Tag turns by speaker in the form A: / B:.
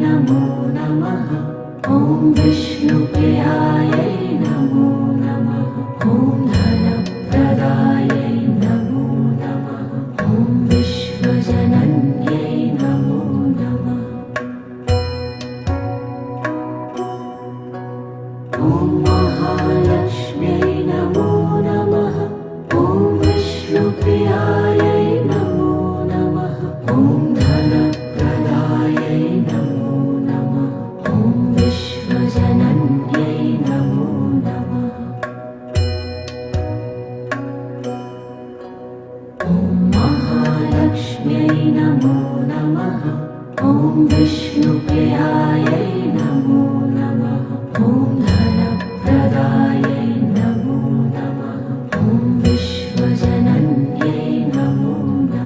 A: नमो नमः। ॐ विष्णुप्रियायै नमो नमः। ॐ धनप्रदायै नमो नमः। ॐ विश्वजनन्यै नमो नमः। ॐ महालक्ष्म्यै नमो नमः। ॐ विष्णुप्रियायै नमो नमः। ॐ धनप्रदायै नमो नमः। ॐ विश्वजनन्यै नमो नमः। ॐ महालक्ष्म्यै नमो नमः। ॐ विष्णुप्रियायै